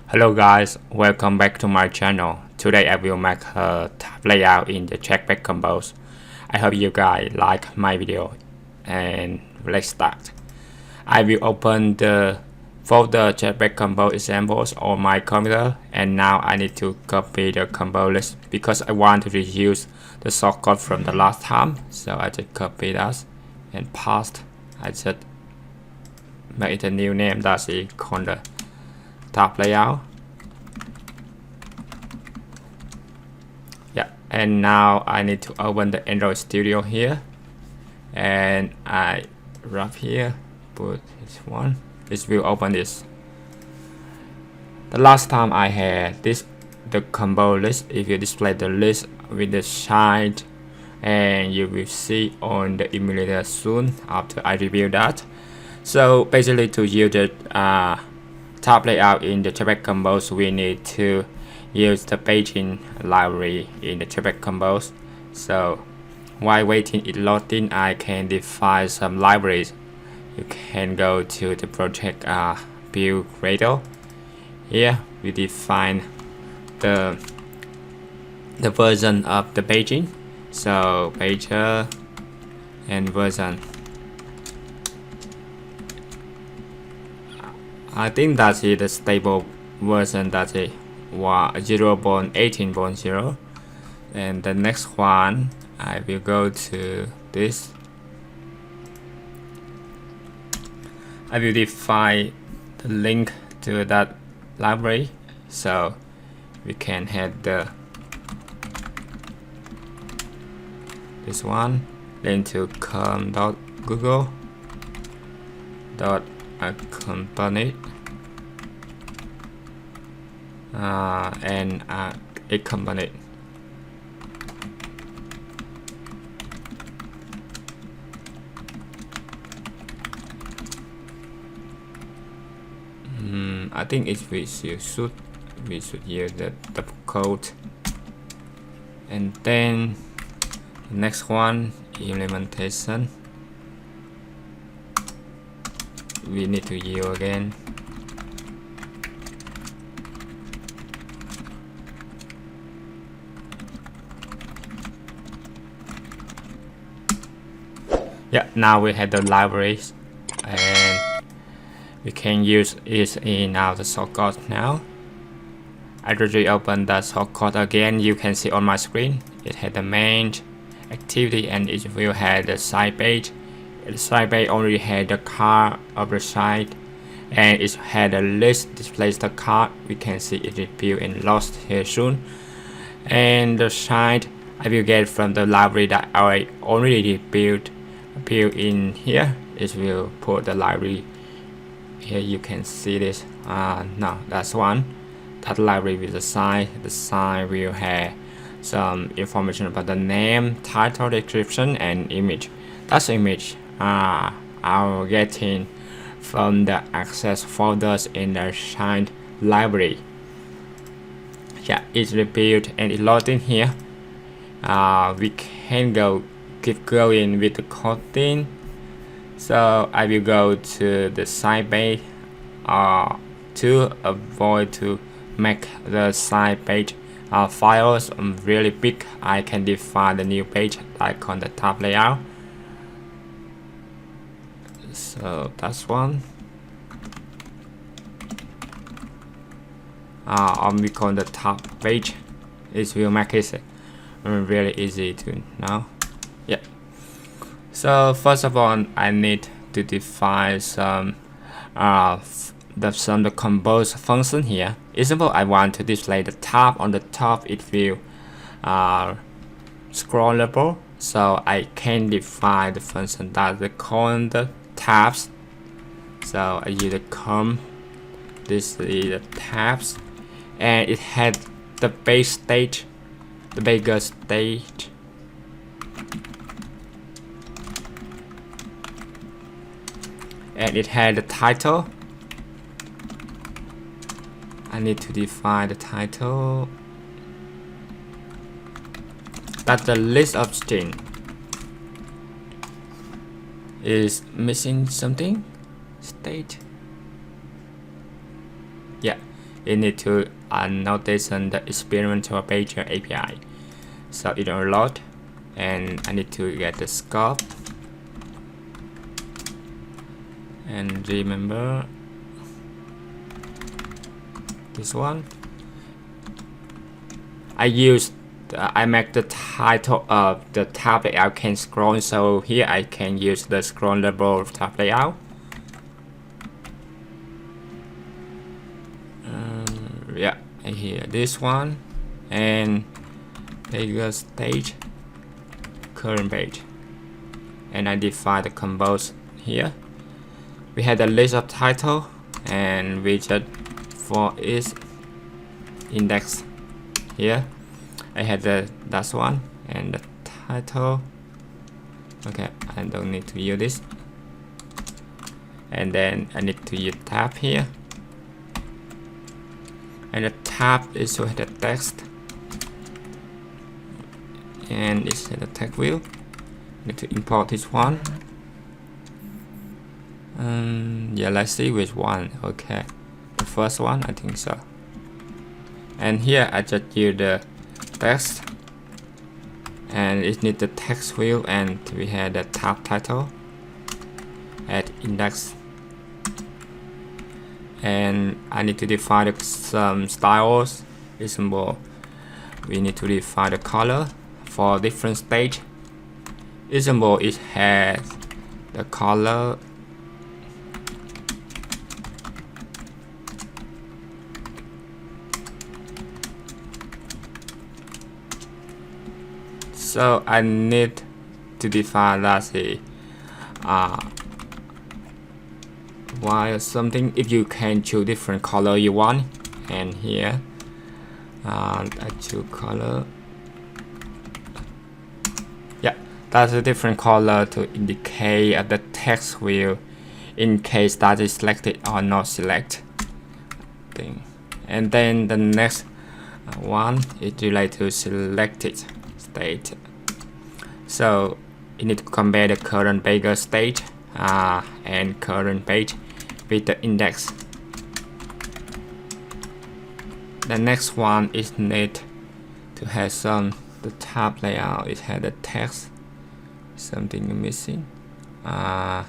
Hello guys, welcome back to my channel. Today I will make a tab layout in the Jetpack combos. I hope you guys like my video and let's start. I will open the folder Jetpack combo examples on my computer and now I need to copy the combo list because I want to reuse the shortcut from the last time. So I just copy that and paste. I just make it a new name that's called the tab layout. Yeah, and now I need to open the Android Studio here, and I wrap here, put this one. This will open this. The last time I had this, the combo list. If you display the list with the shine, and you will see on the emulator soon after I review that. So basically, to use the tab layout in the Jetpack combos, we need to use the paging library in the Jetpack combos. So while waiting it loading, I can define some libraries. You can go to the project build Gradle. Here we define the version of the paging. So pager and version. I think that's the stable version, that's it 0.18.0. And the next one I will go to this. I will define the link to that library, so we can head this one link to com.google.accompany and accompany. I think we should use the double quote, and then the next one implementation we need to use again. Yeah, now we have the libraries and we can use it in our shortcut now. I already opened the shortcut again. You can see on my screen it had the main activity and it will have the side page. The side page only had the card of the site and it had a list displays the card. We can see it rebuilt and lost here soon. And the site I will get from the library that I already built in here. It will put the library here. You can see this. No, that's one. That library with the site. The site will have some information about the name, title, description, and image. That's image I'll get in from the access folders in the site library. Yeah, it's rebuilt and it's loading here. We can keep going with the kotlin. So I will go to the site page to avoid to make the site page files really big. I can define the new page like on the tab layout. So that's one. We call the tab page. It will make it really easy to know. Yeah. So first of all, I need to define some the compose function here. Example, I want to display the tab on the top. It will scrollable. So I can define the function that we call the tabs. So I use the this is the tabs, and it had the base state, the bigger state. And it had the title. I need to define the title. That's the list of string. Is missing something? State. Yeah, it need to annotation the experimental page API. So it will load, and I need to get the scope. And remember this one. I make the title of the tab layout can scroll, so here I can use the scrollable tab layout. Yeah, here this one, and bigger stage, current page, and I define the combos here. We had a list of title and widget for each index. Here I had that one and the title. Okay, I don't need to use this, and then I need to use tab here, and the tab is with the text, and it's the text view. I need to import this one. Yeah, let's see which one. Okay, the first one, I think so. And here I just use the text, and it needs the text view, and we had the tab title at index, and I need to define some styles. Example, we need to define the color for different stage. Example, it has the color so I need to define that while something, if you can choose different color you want, and here I choose color. Yeah, that's a different color to indicate the text will in case that is selected or not select thing. And then the next one is related to selected state. So you need to compare the current page state and current page with the index. The next one is need to have the tab layout. It had the text, something missing. I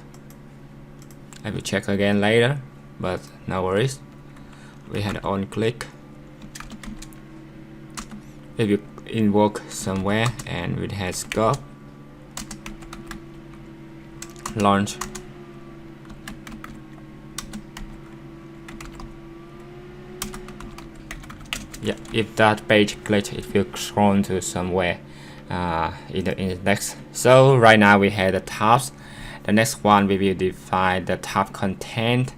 will check again later, but no worries. We had on click. If you invoke somewhere, and it has scope, launch. Yeah, if that page glitch, it will scroll to somewhere in the index. So right now we have the tabs. The next one we will define the tab content.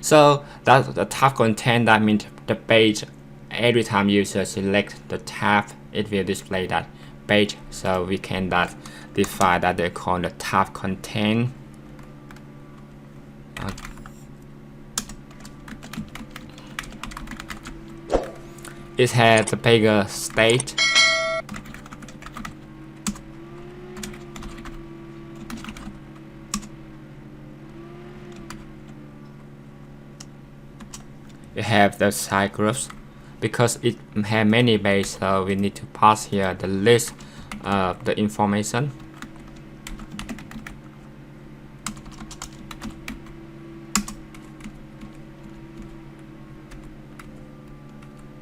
So that the tab content, that means the page, every time user select the tab, it will display that page. So we can define that they call the tab content. It has the page state. It have the side groups. Because it has many base, so we need to pass here the list of the information.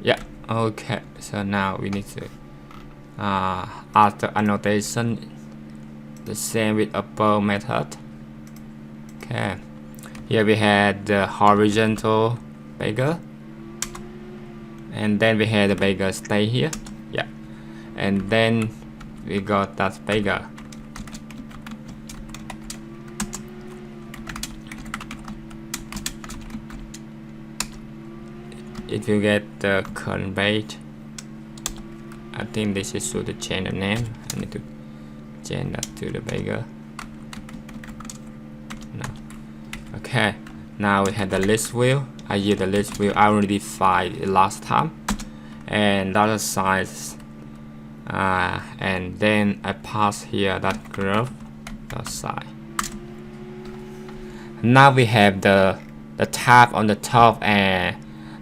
Yeah, okay, so now we need to add the annotation, the same with upper method. Okay, here we had the horizontal beggar, and then we had the beggar stay here. Yeah, and then we got that beggar. If you get the current page, I think this is should change the name. I need to change that to the beggar. No. Okay, now we have the list view. I use the list view. I already defined it last time, and data size, and then I pass here that group dot size. Now we have the tab on the top and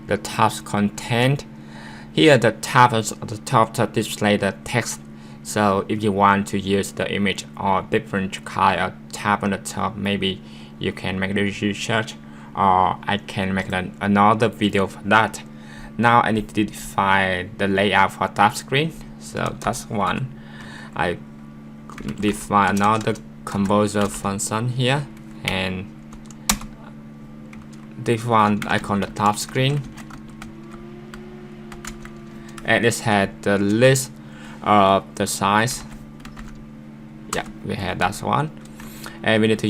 the tabs content. Here the tabs at the top to display the text. So if you want to use the image or different kind of tab on the top, maybe you can make the research, or I can make another video for that. Now I need to define the layout for tab screen. So that's one. I define another composer function here, and this one I call the tab screen, and it had the list of the size. Yeah, we had that one, and we need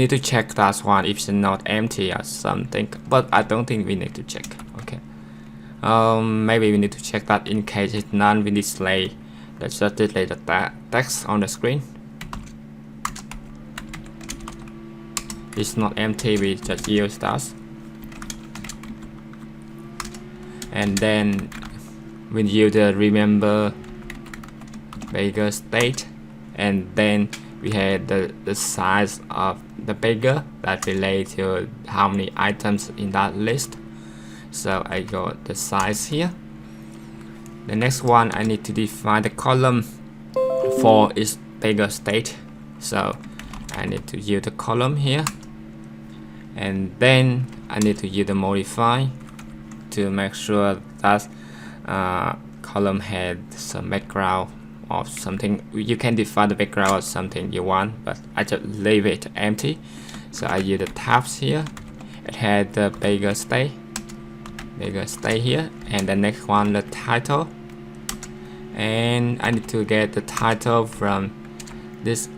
to check that one if it's not empty or something, but I don't think we need to check. Okay, maybe we need to check that in case it's none. We display let's just display the text on the screen. It's not empty, we just use that. And then we use the remember beggar state, and then we have the size of the beggar that relate to how many items in that list. So I got the size here. The next one, I need to define the column for its beggar state. So I need to use the column here, and then I need to use the modify to make sure that column had some background or something. You can define the background or something you want, but I just leave it empty. So I use the tabs here. It had the beggar state here, and the next one the title, and I need to get the title from this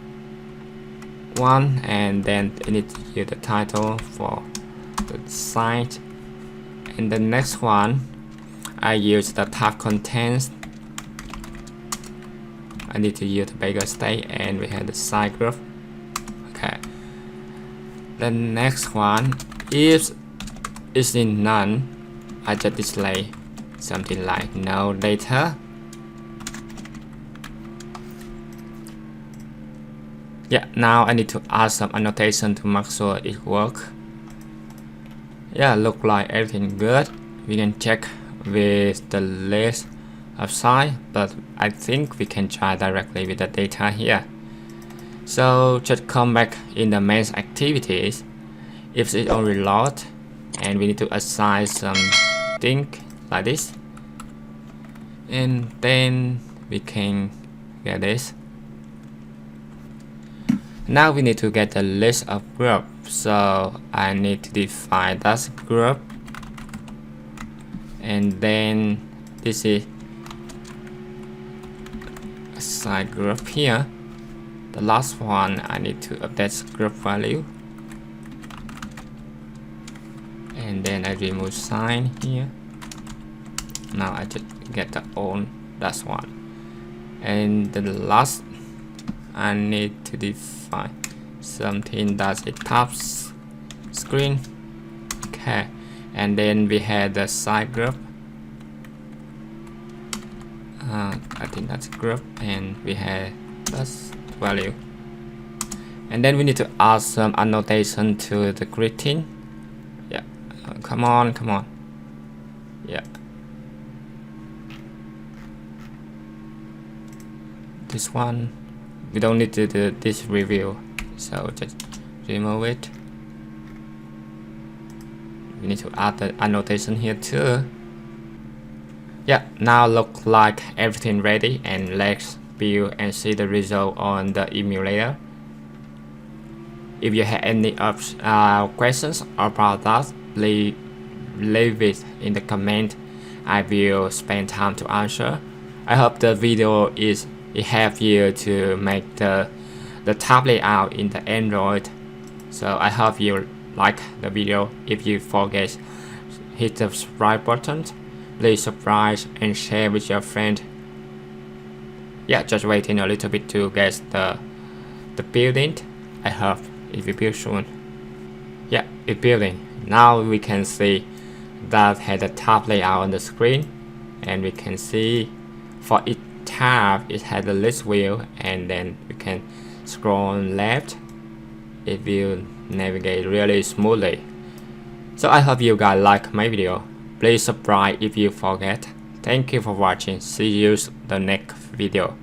one, and then I need to use the title for the site. And the next one I use the tab contents. I need to use the beggar state, and we have the site group. Okay, the next one, if it's in none, I just display something like no data. Yeah, now I need to add some annotation to make sure it works. Yeah, look like everything good. We can check with the list of size, but I think we can try directly with the data here. So just come back in the main activities. If it's on reload, and we need to assign something like this, and then we can get this. Now we need to get a list of groups, so I need to define that group, and then this is a side group here. The last one, I need to update group value, and then I remove sign here. Now I just get the own last one, and the last I need to define something that's a tab screen. Okay, and then we have the side group. I think that's group, and we have this value. And then we need to add some annotation to the greeting. Yeah, come on. Yeah, this one we don't need to do this review, so just remove it. We need to add the annotation here too. Yeah, now look like everything ready, and let's build and see the result on the emulator. If you have any questions about that, please leave it in the comment. I will spend time to answer. I hope the video it helps you to make the tab layout in the Android. So I hope you like the video. If you forget, hit the subscribe button. Please subscribe and share with your friend. Yeah, just waiting a little bit to get the building. I hope it will build soon. Yeah, it's building. Now we can see that had the tab layout on the screen, and we can see for each tab it had a list view, and then we can scroll left. It will navigate really smoothly. So I hope you guys like my video. Please subscribe if you forget. Thank you for watching. See you the next video.